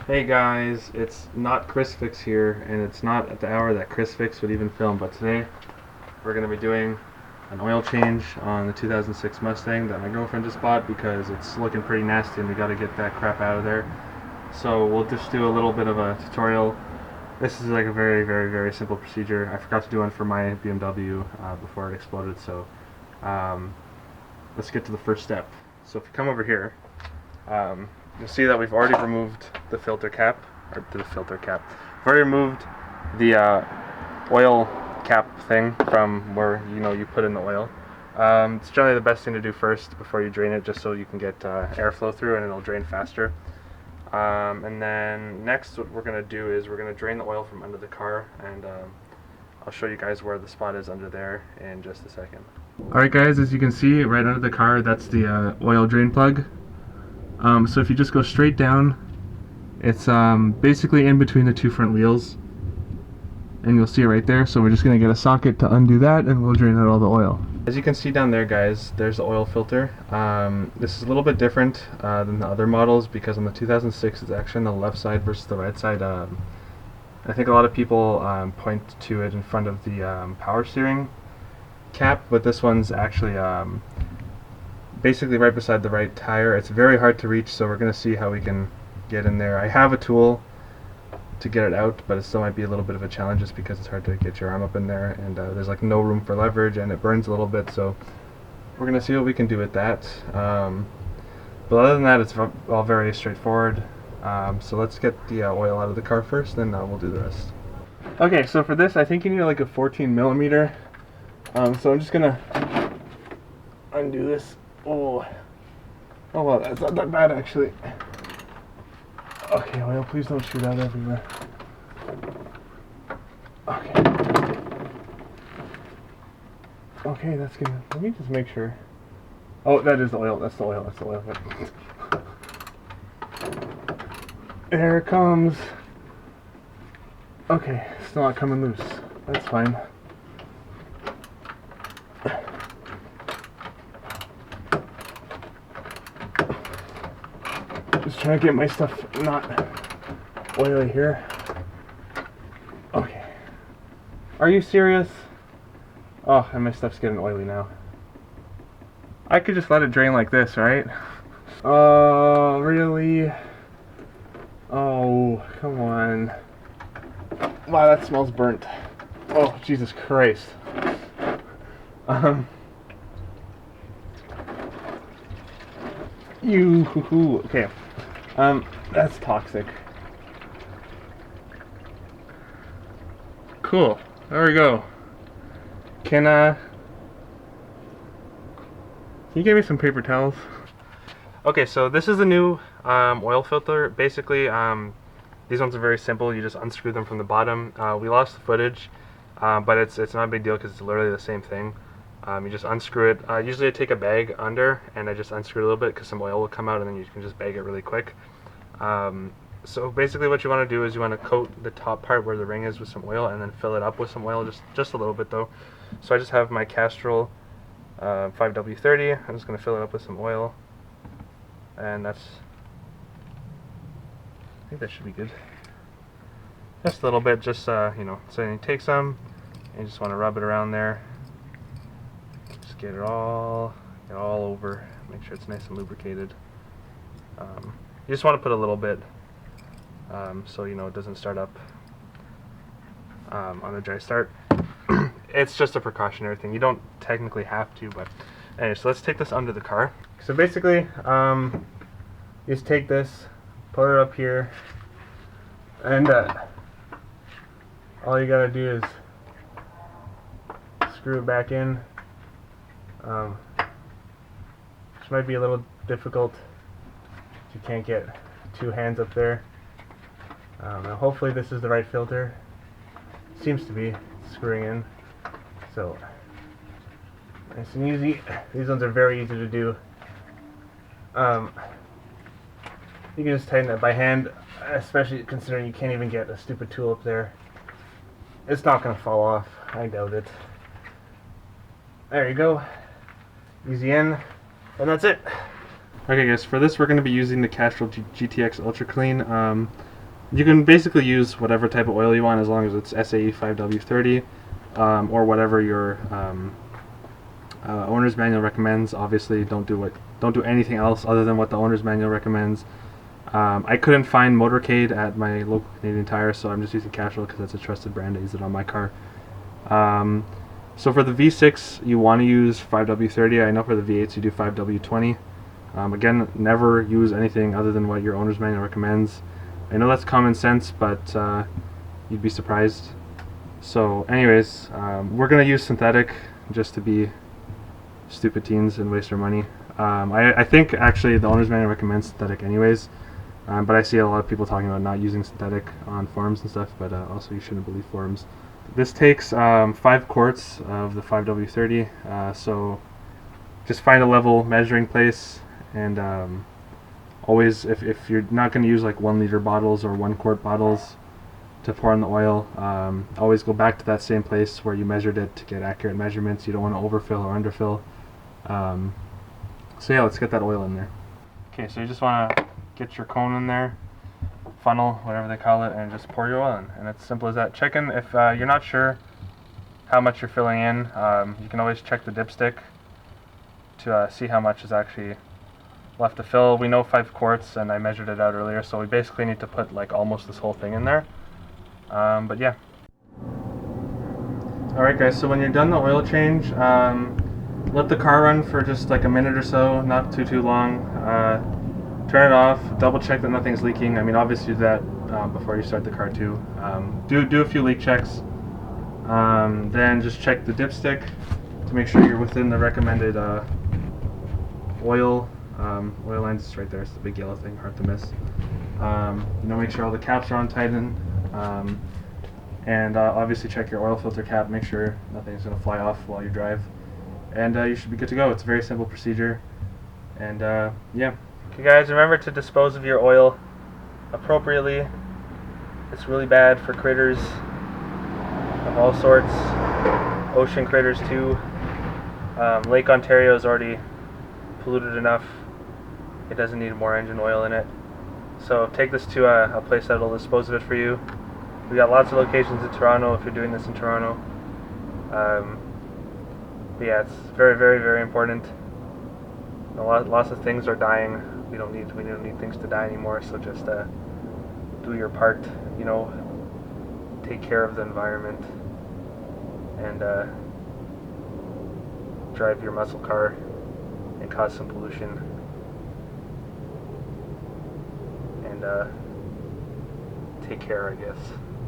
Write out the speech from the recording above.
Hey guys, it's not 𝐋𝐈𝐍𝐒 here, and it's not at the hour that 𝐋𝐈𝐍𝐒 would even film, but today we're going to be doing an oil change on the 2006 Mustang that my girlfriend just bought because it's looking pretty nasty and we got to get that crap out of there. So we'll just do a little bit of a tutorial. This is like a very simple procedure. I forgot to do one for my BMW before it exploded, so let's get to the first step. So if you come over here, you'll see that we've already removed the filter cap, We've already removed the oil cap thing from where you put in the oil. It's generally the best thing to do first before you drain it, just so you can get airflow through and it'll drain faster. And then next what we're going to do is we're going to drain the oil from under the car, and I'll show you guys where the spot is under there in just a second. Alright guys, as you can see right under the car, that's the oil drain plug. So if you just go straight down, it's basically in between the two front wheels, and you'll see it right there. So we're just going to get a socket to undo that, and we'll drain out all the oil. As you can see down there guys, there's the oil filter. This is a little bit different than the other models because on the 2006 it's actually on the left side versus the right side. I think a lot of people point to it in front of the power steering cap, but this one's actually basically right beside the right tire. It's very hard to reach, so we're going to see how we can get in there. I have a tool to get it out, but it still might be a little bit of a challenge just because it's hard to get your arm up in there, and there's like no room for leverage, and it burns a little bit, so we're going to see what we can do with that. But other than that, it's all very straightforward. So let's get the oil out of the car first, then we'll do the rest. Okay, so for this I think you need like a 14 millimeter. So I'm just going to undo this. Oh well, that's not that bad actually. Okay, oil, please don't shoot out everywhere. Okay, that's good. Let me just make sure. Oh, that is the oil. That's the oil. There it comes. Okay, still not coming loose. That's fine. Just trying to get my stuff not oily here. Okay. Are you serious? Oh, and my stuff's getting oily now. I could just let it drain like this, right? Oh, really? Oh, come on. Wow, that smells burnt. Oh, Jesus Christ. Okay. That's toxic. Cool. There we go. Can you give me some paper towels? Okay, so this is the new oil filter. Basically, these ones are very simple. You just unscrew them from the bottom. We lost the footage, but it's not a big deal because it's literally the same thing. You just unscrew it. Usually I take a bag under and I just unscrew it a little bit because some oil will come out, and then you can just bag it really quick. So basically what you want to do is you want to coat the top part where the ring is with some oil, and then fill it up with some oil, just a little bit though. So I just have my Castrol 5W30. I'm just going to fill it up with some oil, and I think that should be good. Just a little bit, just so you take some and you just want to rub it around there. Just get it all over. Make sure it's nice and lubricated. You just want to put a little bit, so it doesn't start up on a dry start. It's just a precautionary thing. You don't technically have to, but anyway, so let's take this under the car. So basically, you just take this, put it up here, and all you gotta do is screw it back in. Which might be a little difficult if you can't get two hands up there. Now hopefully this is the right filter. Seems to be screwing in. So nice and easy. These ones are very easy to do. You can just tighten it by hand, especially considering you can't even get a stupid tool up there. It's not going to fall off. I doubt it. There you go. Easy in, and that's it. Okay guys, for this we're going to be using the Castrol GTX Ultra Clean. You can basically use whatever type of oil you want as long as it's SAE 5W30 or whatever your owner's manual recommends. Obviously, don't do anything else other than what the owner's manual recommends. I couldn't find Motorcade at my local Canadian Tire, so I'm just using Castrol because that's a trusted brand. I use it on my car. So for the V6, you want to use 5W30. I know for the V8s you do 5W20. Again, never use anything other than what your owner's manual recommends. I know that's common sense, but you'd be surprised. So anyways, we're going to use synthetic just to be stupid teens and waste our money. I think actually the owner's manual recommends synthetic anyways, but I see a lot of people talking about not using synthetic on forums and stuff, but also you shouldn't believe forums. This takes 5 quarts of the 5W30, so just find a level measuring place, and always, if you're not going to use like 1 liter bottles or 1 quart bottles to pour in the oil, always go back to that same place where you measured it to get accurate measurements. You don't want to overfill or underfill. So yeah, let's get that oil in there. Okay, so you just want to get your cone in there, funnel, whatever they call it, and just pour your oil in. And it's simple as that. Check in if you're not sure how much you're filling in. You can always check the dipstick to see how much is actually left to fill. We know 5 quarts, and I measured it out earlier, so we basically need to put like almost this whole thing in there. But yeah. Alright guys, so when you're done the oil change, let the car run for just like a minute or so, not too long. Turn it off, double check that nothing's leaking. I mean, obviously do that before you start the car too. Do a few leak checks. Then just check the dipstick to make sure you're within the recommended oil lines. It's right there. It's the big yellow thing, hard to miss. Make sure all the caps are on tighten. And obviously check your oil filter cap. Make sure nothing's going to fly off while you drive. And you should be good to go. It's a very simple procedure. And yeah. Okay guys, remember to dispose of your oil appropriately. It's really bad for critters of all sorts. Ocean critters too. Lake Ontario is already polluted enough. It doesn't need more engine oil in it. So take this to a place that will dispose of it for you. We got lots of locations in Toronto if you're doing this in Toronto. But yeah, it's very, very, very important. Lots of things are dying. We don't need things to die anymore. So just do your part. Take care of the environment and drive your muscle car and cause some pollution. And take care, I guess.